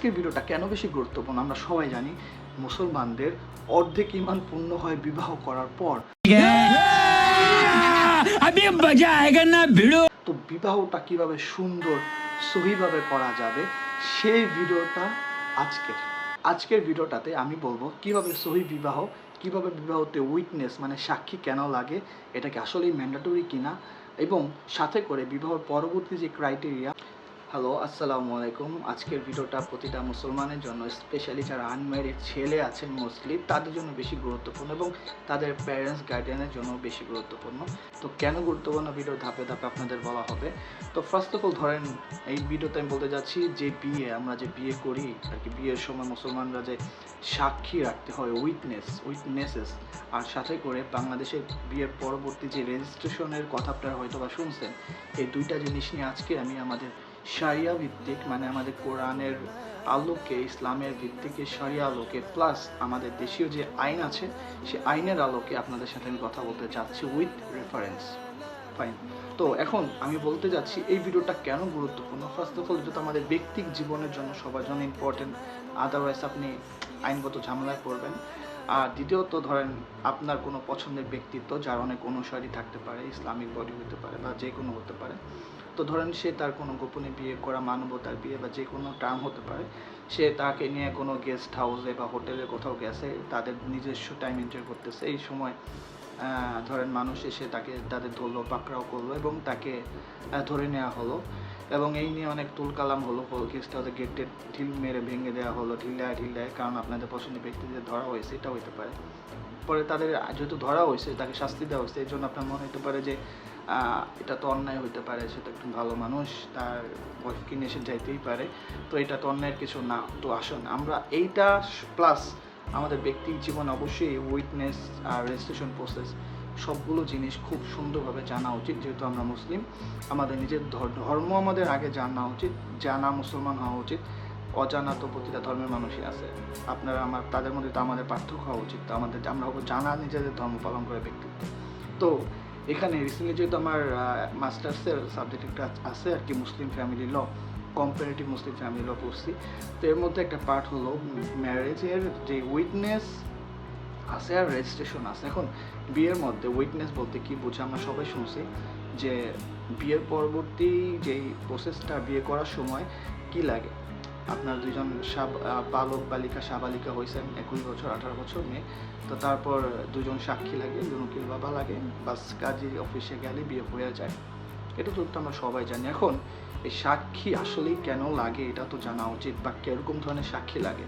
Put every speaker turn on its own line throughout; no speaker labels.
আজকের ভিডিওটা কেন বেশি গুরুত্বপূর্ণ আমরা সবাই জানি, মুসলমানদের অর্ধেক ঈমান পূর্ণ হয় বিবাহ করার পর। তো বিবাহটা কিভাবে সুন্দর সহিভাবে করা যাবে সেই ভিডিওটা আজকের ভিডিওটাতে আমি বলবো কিভাবে সহি বিবাহ, কিভাবে বিবাহতে উইটনেস মানে সাক্ষী কেন লাগে, এটা কি আসলেই ম্যান্ডেটরি কিনা, এবং সাথে করে বিবাহের পরবর্তী যে ক্রাইটেরিয়া। হ্যালো, আসসালামু আলাইকুম। আজকের ভিডিওটা প্রতিটা মুসলমানের জন্য, স্পেশালি যারা আনম্যারিড ছেলে আছেন মুসলিম, তাদের জন্য বেশি গুরুত্বপূর্ণ এবং তাদের প্যারেন্টস গার্ডিয়ানের জন্য বেশি গুরুত্বপূর্ণ। তো কেন গুরুত্বপূর্ণ ভিডিও ধাপে ধাপে আপনাদের বলা হবে। তো ফার্স্ট অফ অল ধরেন, এই ভিডিওতে আমি বলতে যাচ্ছি যে আমরা যে বিয়ে করি আর কি, বিয়ের সময় মুসলমানরা যে সাক্ষী রাখতে হয়, উইটনেসেস, আর সাথে করে বাংলাদেশের বিয়ের পরবর্তী যে রেজিস্ট্রেশনের কথা আপনারা হয়তো বা শুনছেন, এই দুইটা জিনিস নিয়ে আজকে আমি আমাদের শারিয়া ভিত্তিক মানে আমাদের কোরআনের আলোকে, ইসলামের ভিত্তিকে শারিয়া আলোকে, প্লাস আমাদের দেশীয় যে আইন আছে সেই আইনের আলোকে আপনাদের সাথে আমি কথা বলতে চাচ্ছি উইথ রেফারেন্স। ফাইন। তো এখন আমি বলতে যাচ্ছি এই ভিডিওটা কেন গুরুত্বপূর্ণ। ফার্স্ট অফ অল, এটা তো আমাদের ব্যক্তিক জীবনের জন্য সবার জন্য ইম্পর্টেন্ট, আদারওয়াইজ আপনি আইনগত ঝামেলায় পড়বেন। আর দ্বিতীয়ত, ধরেন আপনার কোনো পছন্দের ব্যক্তিত্ব যার অনেক অনুসারী থাকতে পারে, ইসলামিক বডি হতে পারে বা যে কোনো হতে পারে। তো ধরেন সে তার কোনো গোপনে বিয়ে করা, মানবতার বিয়ে বা যে কোনো টার্ম হতে পারে, সে তাকে নিয়ে কোনো গেস্ট হাউসে বা হোটেলে কোথাও গেছে, তাদের নিজস্ব টাইম এনজয় করতেছে। এই সময় ধরেন মানুষ এসে তাদের ধরলো, পাকড়াও করলো এবং তাকে ধরে নেওয়া হলো, এবং এই নিয়ে অনেক তুলকালাম হলো। গেস্ট হাউসে গেটে ঢিল মেরে ভেঙে দেওয়া হলো, ঢিল দেয় কারণ আপনাদের পছন্দের ব্যক্তিদের ধরা হয়েছে, এটা হইতে পারে। পরে তাদের যেহেতু ধরা হয়েছে, তাকে শাস্তি দেওয়া হয়েছে, এই জন্য আপনার মনে হতে পারে যে এটা তো অন্যায় হইতে পারে, সে তো একটু ভালো মানুষ, তার ওয়াইফকে নিয়ে এসে যাইতেই পারে, তো এটা তো অন্যায়ের কিছু না। তো আসুন আমরা এইটা প্লাস আমাদের ব্যক্তিক জীবনে অবশ্যই উইটনেস আর রেজিস্ট্রেশন প্রসেস সবগুলো জিনিস খুব সুন্দরভাবে জানা উচিত। যেহেতু আমরা মুসলিম, আমাদের নিজের ধর্ম আমাদের আগে জানা উচিত, জানা মুসলমান হওয়া উচিত। অজানা তো প্রতিটা ধর্মের মানুষই আছে, তাদের মধ্যে তো আমাদের পার্থক্য হওয়া উচিত। তো আমরা হবো জানা নিজেদের ধর্ম পালন করে ব্যক্তিত্ব। তো এখানে রিসেন্টলি যেহেতু আমার মাস্টার্সের সাবজেক্ট একটা আছে আর কি, Muslim family law, comparative Muslim family law পড়ছি। তো এর মধ্যে একটা পার্ট হলো ম্যারেজের যে উইটনেস আছে আর রেজিস্ট্রেশন আছে। এখন বিয়ের মধ্যে উইটনেস বলতে কি বোঝা আমরা সবাই শুনছি, যে বিয়ের পরবর্তী যেই প্রসেসটা, বিয়ে করার সময় কি লাগে, আপনার দুইজন বালিকা সাবালিকা হয়েছেন, 21 বছর 18 বছর মেয়ে, তো তারপর দুজন সাক্ষী লাগে, দুজন উকিল বাবা লাগে, বাস কাজী অফিসে গেলে বিয়ে হয়ে যায়। এটা তো আমরা সবাই জানি। এখন এই সাক্ষী আসলেই কেন লাগে এটা তো জানা উচিত, বা কিরকম ধরনের সাক্ষী লাগে।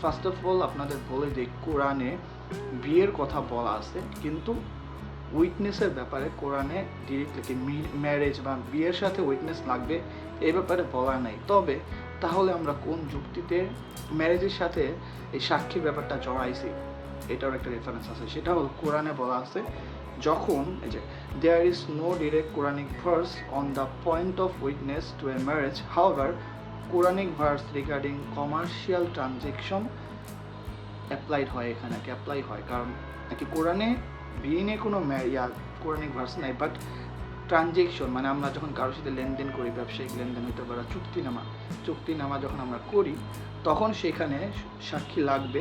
ফার্স্ট অফ অল আপনাদের বলে দিই, কোরআনে বিয়ের কথা বলা আছে, কিন্তু উইটনেসের ব্যাপারে কোরআনে ডিরেক্টলি ম্যারেজ বা বিয়ের সাথে উইটনেস লাগবে এই ব্যাপারে বলা নাই। তবে তাহলে আমরা কোন যুক্তিতে ম্যারেজের সাথে এই সাক্ষীর ব্যাপারটা জড়াইছি, এটার একটা রেফারেন্স আছে। সেটা হল কোরআনে বলা আছে, যখন এই যে there is no direct Quranic verse on the point of witness to a marriage, however Quranic verse regarding commercial transaction applied হয়, এখানে কি অ্যাপ্লাই হয়, কারণ নাকি কোরআনে বিয়ে নিয়ে কোনো কোরআনিক ভার্স নাই, বাট ট্রানজেকশন মানে আমরা যখন কারোর সাথে লেনদেন করি, ব্যবসায়িক লেনদেন হতে পারে, চুক্তিনামা যখন আমরা করি, তখন সেখানে সাক্ষী লাগবে,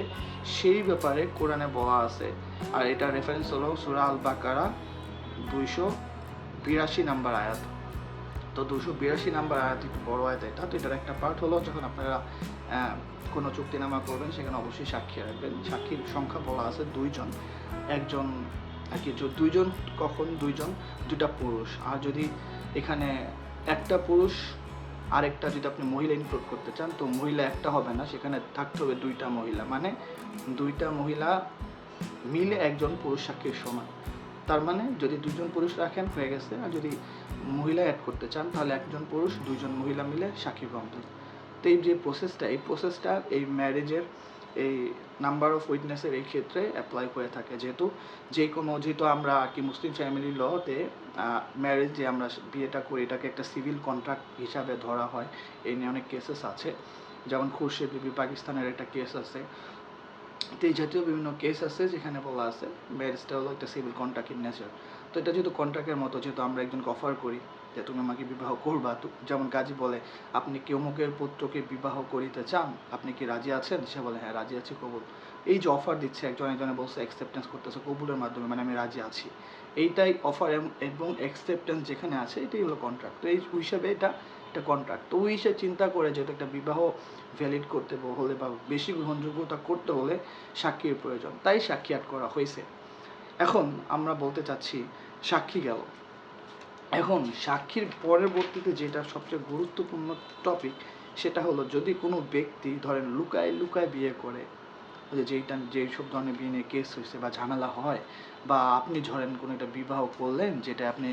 সেই ব্যাপারে কোরআনে বলা আছে। আর এটা রেফারেন্স হলো সূরা আল বাকারা 282 নাম্বার আয়াত। তো 282 নাম্বার আয়াত একটু বড় আয়াত এটা, তো এটার একটা পার্ট হলো যখন আপনারা কোনো চুক্তিনামা করবেন সেখানে অবশ্যই সাক্ষী রাখবেন। সাক্ষীর সংখ্যা বলা আছে 2 জন, একজন আর কি, 2 জন কখন 2 জন, 2টা পুরুষ। আর যদি এখানে একটা পুরুষ আরেকটা যদি আপনি মহিলা ইনক্লুড করতে চান, তো মহিলা একটা হবে না, সেখানে থাকতে হবে 2টা মহিলা, মানে 2টা মহিলা মিলে একজন পুরুষ সাক্ষীর সমান। তার মানে যদি 2 জন পুরুষ রাখেন হয়ে গেছে, আর যদি মহিলা অ্যাড করতে চান তাহলে একজন পুরুষ 2 জন মহিলা মিলে সাক্ষী কমপ্লিট। তো এই যে প্রসেসটা এই ম্যারেজের এই নাম্বার অফ উইটনেসের এই ক্ষেত্রে অ্যাপ্লাই করে থাকে। যেহেতু আমরা আর কি মুসলিম ফ্যামিলি লতে ম্যারেজ যে আমরা বিয়েটা করি, এটাকে একটা সিভিল কন্ট্রাক্ট হিসাবে ধরা হয়। এই নিয়ে অনেক কেসেস আছে, যেমন খুরশেদ বিবি পাকিস্তানের একটা কেস আছে। তো এই জাতীয় বিভিন্ন কেস আছে যেখানে বলা আছে ম্যারেজটা হলো একটা সিভিল কন্ট্রাক্ট ইন নেচার। তো এটা যেহেতু কন্ট্রাক্টের মতো, যেহেতু আমরা একজনকে অফার করি যে তুমি আমাকে বিবাহ করবা। তো যেমন কাজী বলে, আপনি কি অমুকের পুত্রকে বিবাহ করিতে চান, আপনি কি রাজি আছেন? সে বলে হ্যাঁ রাজি আছি, কবুল। এই যে অফার দিচ্ছে, একজনে বলছে অ্যাকসেপ্টেন্স করতেছে কবুলের মাধ্যমে, মানে আমি রাজি আছি। এইটাই অফার এবং অ্যাকসেপ্টেন্স যেখানে আছে এটাই হলো কন্ট্রাক্ট। তো এই হিসাবে এটা একটা কন্ট্রাক্ট। তো ওই হিসেবে চিন্তা করে যেহেতু একটা বিবাহ ভ্যালিড করতে হলে বা বেশি গ্রহণযোগ্যতা করতে হলে সাক্ষীর প্রয়োজন, তাই সাক্ষী আট করা হয়েছে। এখন আমরা বলতে চাচ্ছি সাক্ষী গেল, এখন সাক্ষীর পরবর্তীতে যেটা সবচেয়ে গুরুত্বপূর্ণ টপিক, সেটা হলো যদি কোনো ব্যক্তি ধরেন লুকায় লুকায় বিয়ে করে, যেই সব ধরনের বিয়ে নিয়ে কেস হয়েছে বা ঝামেলা হয়, বা আপনি ধরেন কোনো একটা বিবাহ করলেন যেটা আপনি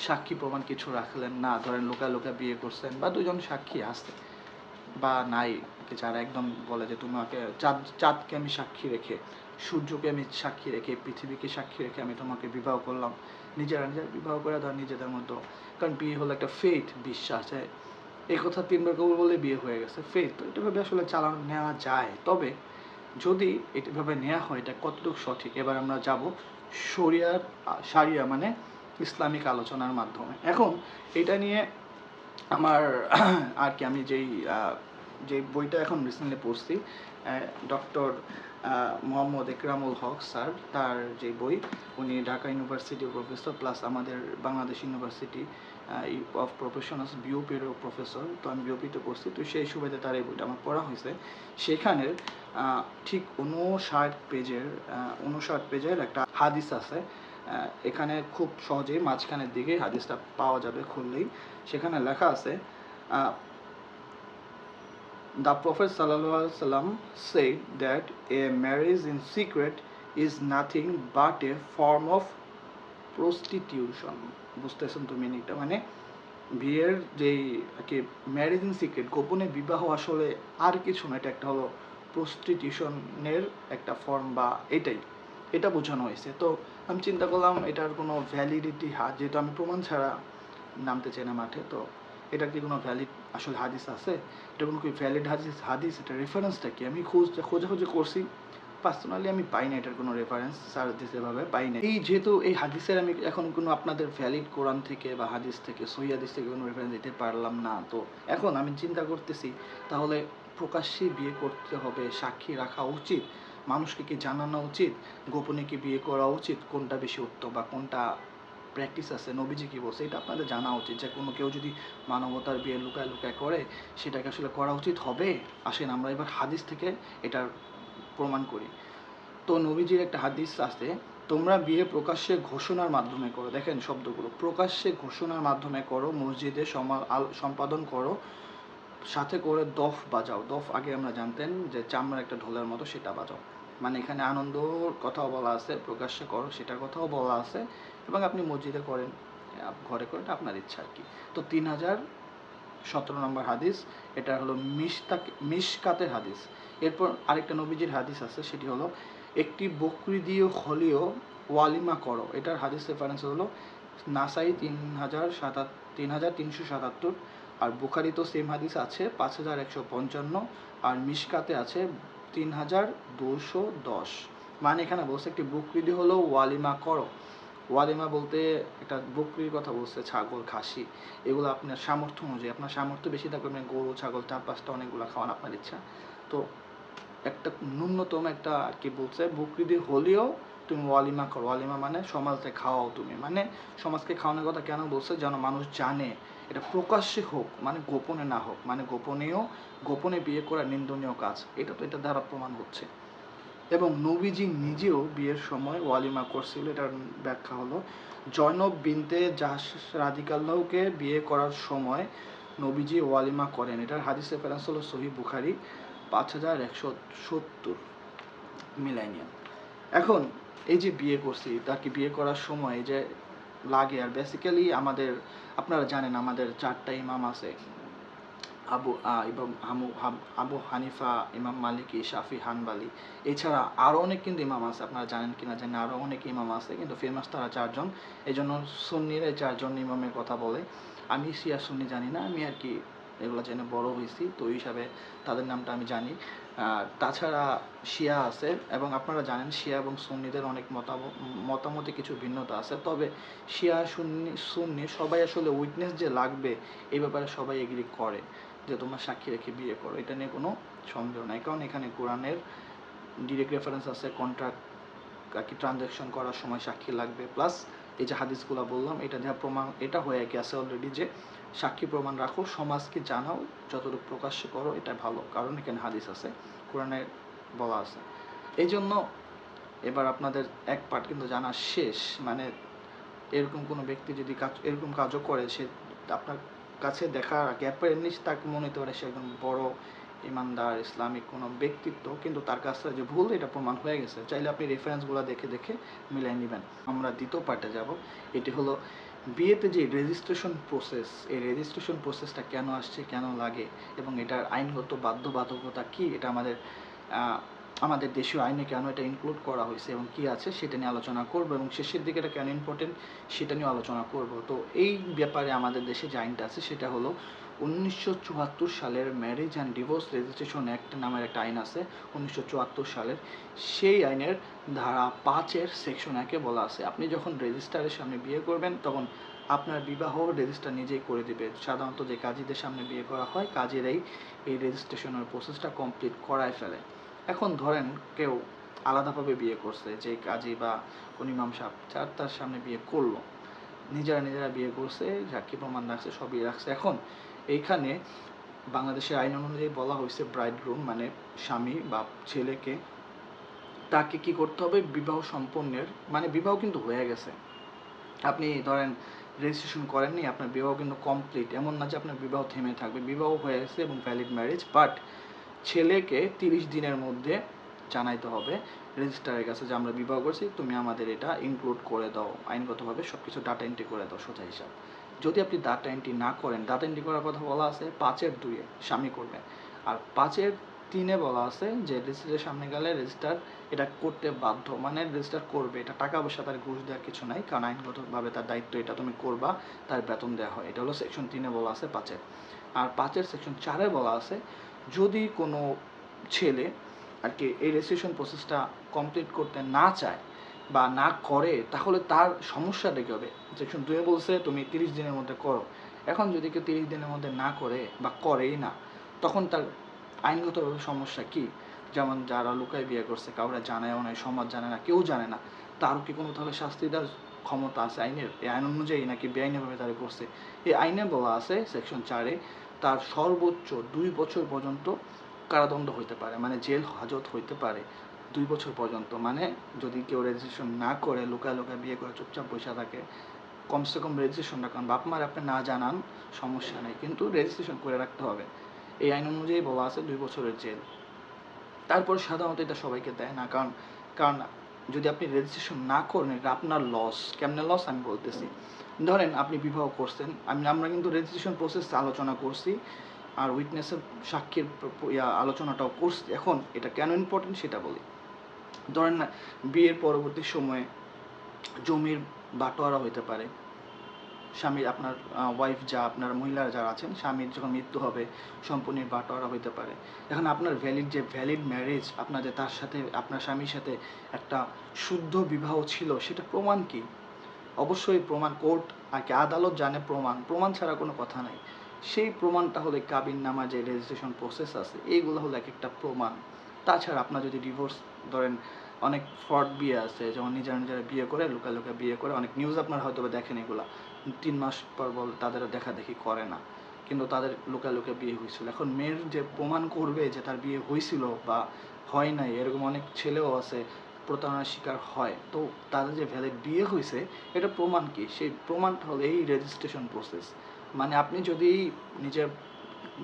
সাক্ষী প্রমাণ কিছু রাখলেন না, ধরেন লুকায় লুকায় বিয়ে করছেন বা দুজন সাক্ষী আসছে বা নাই, যারা একদম বলে যে তোমাকে চাঁদকে আমি সাক্ষী রেখে, সূর্যকে আমি সাক্ষী রেখে, পৃথিবীকে সাক্ষী রেখে আমি তোমাকে বিবাহ করলাম, নিজেরা নিজেরা বিবাহ করে ধর নিজেদের মধ্যে, কারণ বিয়ে হলো একটা ফেথ, বিশ্বাস, এই কথা 3বার কবুল বলে বিয়ে হয়ে গেছে, ফেথ। তো এটাভাবে আসলে চালানো নেওয়া যায়, তবে যদি এটাভাবে নেওয়া হয় এটা কতটুকু সঠিক, এবার আমরা যাব সারিয়া মানে ইসলামিক আলোচনার মাধ্যমে। এখন এটা নিয়ে আমার আর কি, আমি যে বইটা এখন রিসেন্টলি পড়ছি, ডক্টর মোহাম্মদ একরামুল হক স্যার, তার যে বই, উনি ঢাকা ইউনিভার্সিটির প্রফেসর প্লাস আমাদের বাংলাদেশ ইউনিভার্সিটি অফ প্রফেশনালস বিওপিরও প্রফেসর। তো আমি বিওপিতে পড়ছি, তো সেই সুবাদে তার এই বইটা আমার পড়া হয়েছে। সেখানের ঠিক 59 পেজের একটা হাদিস আছে, এখানে খুব সহজেই মাঝখানের দিকে হাদিসটা পাওয়া যাবে খুললেই। সেখানে লেখা আছে, the Prophet ﷺ said that a marriage in secret is nothing but a form of prostitution. বুঝতেছেন তো মিনিংটা? মানে বিয়ের যেই কি ম্যারেজ ইন সিক্রেট, গোপনে বিবাহ আসলে আর কিছু না, এটা একটা হলো প্রস্টিটিউশনের একটা ফর্ম, বা এটা বোঝানো হয়েছে। তো আমি চিন্তা করলাম এটার কোনো ভ্যালিডিটি, যেহেতু আমি প্রমাণ ছাড়া নামতে চাই না মাঠে, তো এটার কি কোনো ভ্যালিড আসলে হাদিস আছে, এটা কোনো কি ভ্যালিড হাদিস এটা রেফারেন্সটা কি, আমি খোঁজাখুঁজি করছি, পার্সোনালি আমি পাই না এটার কোনো রেফারেন্স, সার্চ দিতে ভাবে পাই না। যেহেতু এই হাদিসের আমি এখন কোনো আপনাদের ভ্যালিড কোরআন থেকে বা হাদিস থেকে, সহি হাদিস থেকে কোনো রেফারেন্স দিতে পারলাম না। তো এখন আমি চিন্তা করতেছি, তাহলে প্রকাশ্যে বিয়ে করতে হবে, সাক্ষী রাখা উচিত, মানুষকে কি জানানো উচিত, গোপনে কি বিয়ে করা উচিত, কোনটা বেশি উত্তম বা কোনটা প্র্যাকটিস আছে, নবীজি কি বলছে, এটা আপনাদের জানা উচিত। যে কোনো কেউ যদি মানবতার বিয়ে লুকায় লুকায় করে, সেটাকে আসলে করা উচিত হবে। আসেন আমরা এবার হাদিস থেকে এটার প্রমাণ করি। তো নবীজির একটা হাদিস আছে, তোমরা বিয়ে প্রকাশ্যে ঘোষণার মাধ্যমে করো, দেখেন শব্দগুলো, প্রকাশ্যে ঘোষণার মাধ্যমে করো, মসজিদে সম্পাদন করো, সাথে করে দফ বাজাও। দফ আগে আমরা জানতেন যে চামড়ার একটা ঢোলের মতো, সেটা বাজাও। মানে এখানে আনন্দর কথাও বলা আছে, প্রকাশ্যে করো সেটার কথাও বলা আছে, এবং আপনি মসজিদে করেন, ঘরে করেন, আপনার ইচ্ছা আর কি। তো 3017 নম্বর হাদিস, এটা হলো মিশকাতের হাদিস। এরপর আরেকটা নবীজির হাদিস আছে, সেটি হলো একটি বকরি দিয়ে হলেও ওয়ালিমা করো। এটার হাদিস রেফারেন্স হলো নাসাই 3377, আর বুখারিতেও সেম হাদিস আছে 5155, আর মিশকাতে আছে 3210। মানে এখানে বলছে একটি বকরি দিয়ে হলেও ওয়ালিমা করো। ওয়ালিমা বলতে একটা বকরির কথা বলছে, ছাগল, খাসি, এগুলো আপনার সামর্থ্য অনুযায়ী, আপনার সামর্থ্য বেশি থাকবে আপনি গরু, ছাগল 4-5টা অনেকগুলো খাওয়ান, আপনার ইচ্ছা। তো একটা ন্যূনতম একটা কি বলছে, বকরি দিয়ে হলেও তুমি ওয়ালিমা করো। ওয়ালিমা মানে সমাজকে খাওয়াও তুমি, মানে সমাজকে খাওয়ানোর কথা কেন বলছে, যেন মানুষ জানে, এটা প্রকাশ্যে হোক, মানে গোপনে না হোক, মানে গোপনে বিয়ে করা নিন্দনীয় কাজ, এটা তো এটা দ্বারা প্রমাণ হচ্ছে। এবং নবীজি নিজেও বিয়ের সময় ওয়ালিমা করছিল। এটার ব্যাখ্যা হলো, জয়নব বিনতে জাহশ রাদিয়াল্লাহুকে বিয়ে করার সময় নবীজি ওয়ালিমা করেন। এটার হাদিস রেফারেন্স হলো সহিহ বুখারী 5170, মিলাইনিয়াম। এখন এই যে বিয়ে করছি, তাকে বিয়ে করার সময় যে লাগে, আর বেসিক্যালি আমাদের, আপনারা জানেন আমাদের 4টা ইমাম আছে, আবু হানিফা, ইমাম মালিকি, শাফি, হানবালি, এছাড়া আরও অনেক কিন্তু ইমাম আছে, আপনারা জানেন কিনা জানেন, আরও অনেক ইমাম আছে, কিন্তু ফেমাস তারা 4জন। এই জন্য সুন্নিরা 4জন ইমামের কথা বলে। আমি শিয়া সুন্নি জানি না, আমি আর কি এগুলো জেনে বড় হয়েছি, তো ওই হিসাবে তাদের নামটা আমি জানি। আর তাছাড়া শিয়া আছে, এবং আপনারা জানেন শিয়া এবং সুন্নিদের অনেক মতামতে কিছু ভিন্নতা আছে, তবে শিয়া সুন্নি সবাই আসলে উইটনেস যে লাগবে এই ব্যাপারে সবাই এগ্রি করে যে তোমরা সাক্ষী রেখে বিয়ে করো, এটা নিয়ে কোনো সন্দেহ নাই, কারণ এখানে কোরআনের ডিরেক্ট রেফারেন্স আছে, কন্ট্রাক্ট আর কি ট্রানজ্যাকশন করার সময় সাক্ষী লাগবে, প্লাস এই যে হাদিসগুলো বললাম এটা দেওয়া প্রমাণ, এটা হয়ে গেছে অলরেডি যে সাক্ষী প্রমাণ রাখো, সমাজকে জানাও, যতটুকু প্রকাশ্য করো এটা ভালো, কারণ এখানে হাদিস আছে, কোরআনে বলা আছে। এই জন্য এবার আপনাদের এক পার্ট কিন্তু জানা শেষ, মানে এরকম কোনো ব্যক্তি যদি এরকম কাজও করে, সে আপনার কাছে দেখার আগে অ্যাপারেন্টলি তাকে মনে হতে পারে সে একজন বড় ইমানদার ইসলামিক কোনো ব্যক্তিত্ব, কিন্তু তার কাছে যে ভুল এটা প্রমাণ হয়ে গেছে, চাইলে আপনি রেফারেন্সগুলো দেখে দেখে মিলাই নেবেন। আমরা দ্বিতীয় পার্টে যাব, এটি হলো বিয়েতে যে রেজিস্ট্রেশন প্রসেস, এই রেজিস্ট্রেশন প্রসেসটা কেন আসছে, কেন লাগে, এবং এটার আইনগত বাধ্যবাধকতা কী, এটা আমাদের দেশীয় আইনে কেন এটা ইনক্লুড করা হয়েছে এবং কী আছে সেটা নিয়ে আলোচনা করব, এবং শেষের দিকে এটা কেন ইম্পর্টেন্ট সেটা নিয়ে আলোচনা করব। তো এই ব্যাপারে আমাদের দেশে যে আইনটা আছে সেটা হলো 1974 সালের marriage and divorce registration act নামের একটা আইন আছে 1974 সালের। সেই আইনের ধারা 5-এর সেকশন 1-এ বলা আছে আপনি যখন রেজিস্ট্রারের সামনে বিয়ে করবেন তখন আপনার বিবাহ রেজিস্টার নিজেই করে দিবে। সাধারণত যে কাজীদের সামনে বিয়ে করা হয়, কাজীরাই এই রেজিস্ট্রেশনের প্রসেসটা কমপ্লিট করায় ফেলে। এখন ধরেন কেউ আলাদাভাবে বিয়ে করছে, যে কাজী বা কোন ইমাম সাহেব তার সামনে বিয়ে করলো, নিজেরা বিয়ে করছে, সাক্ষী প্রমাণ রাখছে, সবই রাখছে। এখন এইখানে বাংলাদেশের আইন অনুযায়ী বলা হয়েছে ব্রাইড গ্রুম মানে স্বামী বা ছেলেকে, তাকে কি করতে হবে, বিবাহ সম্পন্নের, মানে বিবাহ কিন্তু হয়ে গেছে, আপনি ধরেন রেজিস্ট্রেশন করেননি, আপনার বিবাহ কিন্তু কমপ্লিট, এমন না যে আপনার বিবাহ থেমে থাকবে, বিবাহ হয়ে গেছে এবং ভ্যালিড ম্যারেজ, বাট ছেলেকে 30 দিনের মধ্যে জানাইতে হবে রেজিস্ট্রারের কাছে যে আমরা বিবাহ করছি, তুমি আমাদের এটা ইনক্লুড করে দাও, আইনগতভাবে সব কিছু ডাটা এন্ট্রি করে দাও সোজা হিসাব। যদি আপনি ডাটা এন্ট্রি না করেন, ডাটা এন্ট্রি করার কথা বলা আছে 5-এর 2-এ স্বামী করবে, আর 5-এর 3-এ বলা আছে যে রেজিস্ট্রারের সামনে গেলে রেজিস্ট্রার এটা করতে বাধ্য, মানে রেজিস্টার করবে, এটা টাকা পয়সা তার ঘুষ দেওয়ার কিছু নাই, কারণ আইনগতভাবে তার দায়িত্ব, এটা তুমি করবা, তার বেতন দেওয়া হয়। এটা হলো সেকশন 3-এ বলা আছে 5-এর। আর 5-এর সেকশন 4-এ বলা আছে যদি কোনো ছেলে আর কি এই রেজিস্ট্রেশন প্রসেসটা কমপ্লিট করতে না চায় বা না করে, তাহলে তার সমস্যাটা কী হবে। সেকশন 2-এ বলছে তুমি 30 দিনের মধ্যে করো, এখন যদি কেউ 30 দিনের মধ্যে না করে বা করেই না, তখন তার আইনগতভাবে সমস্যা কী। যেমন যারা লুকায় বিয়ে করছে, কাউরা জানায়ও নাই, সমাজ জানে না, কেউ জানে না, তারও কি কোনো তাহলে শাস্তি দেওয়ার ক্ষমতা আছে আইনের? এই আইন অনুযায়ী নাকি বেআইনিভাবে তারা করছে? এই আইনে বলা আছে সেকশন 4-এ তার সর্বোচ্চ 2 বছর পর্যন্ত কারাদণ্ড হইতে পারে, মানে জেল হাজত হইতে পারে 2 বছর পর্যন্ত। মানে যদি কেউ রেজিস্ট্রেশন না করে, লুকায় বিয়ে করে চুপচাপ বসে থাকে, কমসে কম রেজিস্ট্রেশনটা, কারণ বাপ মার আপনি না জানান সমস্যা নেই, কিন্তু রেজিস্ট্রেশন করে রাখতে হবে। এই আইন অনুযায়ী বলা আছে 2 বছরের জেল। তারপর সাধারণত এটা সবাইকে দেয় না, কারণ কারণ যদি আপনি রেজিস্ট্রেশন না করেন এটা আপনার লস। কেমনে লস আমি বলতেছি, ধরেন আপনি বিবাহ করছেন, আমরা কিন্তু রেজিস্ট্রেশন প্রসেস আলোচনা করছি, আর উইটনেসের সাক্ষীর আলোচনাটাও করছি। এখন এটা কেন ইম্পর্টেন্ট সেটা বলি। ধরেন না, বিয়ের পরবর্তী সময়ে জমির বাটোয়ারা হইতে পারে, স্বামীর আপনার ওয়াইফ যা আপনার মহিলারা যারা আছেন, স্বামীর যখন মৃত্যু হবে সম্পত্তির বাটোয়ারা হইতে পারে। এখন আপনার ভ্যালিড ম্যারেজ, আপনাদের তার সাথে আপনার স্বামীর সাথে একটা শুদ্ধ বিবাহ ছিল, সেটা প্রমাণ কি? অবশ্যই প্রমাণ, কোর্ট আর কি আদালত জানে প্রমাণ ছাড়া কোনো কথা নাই। সেই প্রমাণটা হলে কাবিননামা, যে রেজিস্ট্রেশন প্রসেস আছে, এইগুলো হলো এক একটা প্রমাণ। তাছাড়া আপনার যদি ডিভোর্স, ধরেন অনেক ফ্রড বিয়ে আছে, যেমন নিজেরা বিয়ে করে লুকায় বিয়ে করে, অনেক নিউজ আপনারা হয়তো দেখেন, এগুলা 3 মাস পর তাদের দেখাদেখি করে না, কিন্তু তাদের লুকায় বিয়ে হয়েছিল। এখন মেয়ের যে প্রমাণ করবে যে তার বিয়ে হয়েছিল বা হয় নাই, এরকম অনেক ছেলেও আছে প্রতারণার শিকার হয়, তো তাদের যে ভ্যালিড বিয়ে হয়েছে এটা প্রমাণ কি? সেই প্রমাণটা হলো এই রেজিস্ট্রেশন প্রসেস। মানে আপনি যদি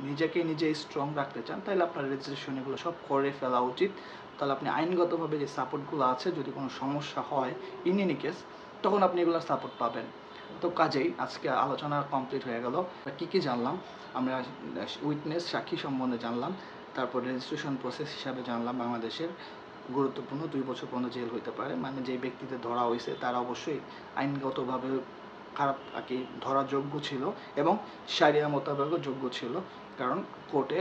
নিজেকে স্ট্রং রাখতে চান, তাহলে আপনার রেজিস্ট্রেশন এগুলো সব করে ফেলা উচিত। তাহলে আপনি আইনগতভাবে যে সাপোর্টগুলো আছে, যদি কোনো সমস্যা হয় ইন এনি কেস, তখন আপনি এগুলোর সাপোর্ট পাবেন। তো কাজেই আজকে আলোচনা কমপ্লিট হয়ে গেল। কী জানলাম আমরা, উইটনেস সাক্ষী সম্বন্ধে জানলাম, তারপর রেজিস্ট্রেশন প্রসেস হিসাবে জানলাম বাংলাদেশের গুরুত্বপূর্ণ 2 বছর পর্যন্ত জেল হইতে পারে, মানে যে ব্যক্তিদের ধরা হয়েছে তারা অবশ্যই আইনগতভাবে খারাপ আর কি ধরার যোগ্য ছিল এবং শারিয়া মোতাবেকও যোগ্য ছিল। কারণ কোর্টে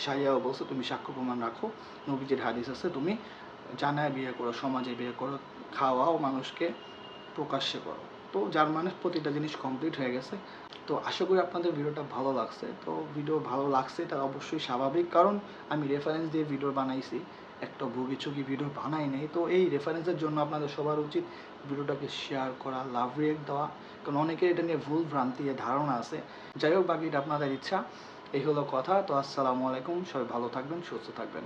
শারিয়াও বলছে তুমি সাক্ষ্য প্রমাণ রাখো, নবীজির হাদিস আছে তুমি জানায় বিয়ে করো, সমাজে বিয়ে করো, খাওয়াও মানুষকে, প্রকাশ্যে করো। তো যার মানে প্রতিটা জিনিস কমপ্লিট হয়ে গেছে। তো আশা করি আপনাদের ভিডিওটা ভালো লাগছে। তো ভিডিও ভালো লাগছে এটা অবশ্যই স্বাভাবিক, কারণ আমি রেফারেন্স দিয়ে ভিডিও বানাইছি, একটা ভুগিচুগি ভিডিও বানাই নাই। তো এই রেফারেন্সের জন্য আপনাদের সবার উচিত ভিডিওটাকে শেয়ার করা, লাভ রিয়েক্ট দেওয়া, কারণ অনেকের এটা নিয়ে ভুল ভ্রান্তি ধারণা আছে। যাই হোক, বাকিটা আপনাদের ইচ্ছা। এই হলো কথা। তো আসসালামু আলাইকুম, সবাই ভালো থাকবেন, সুস্থ থাকবেন।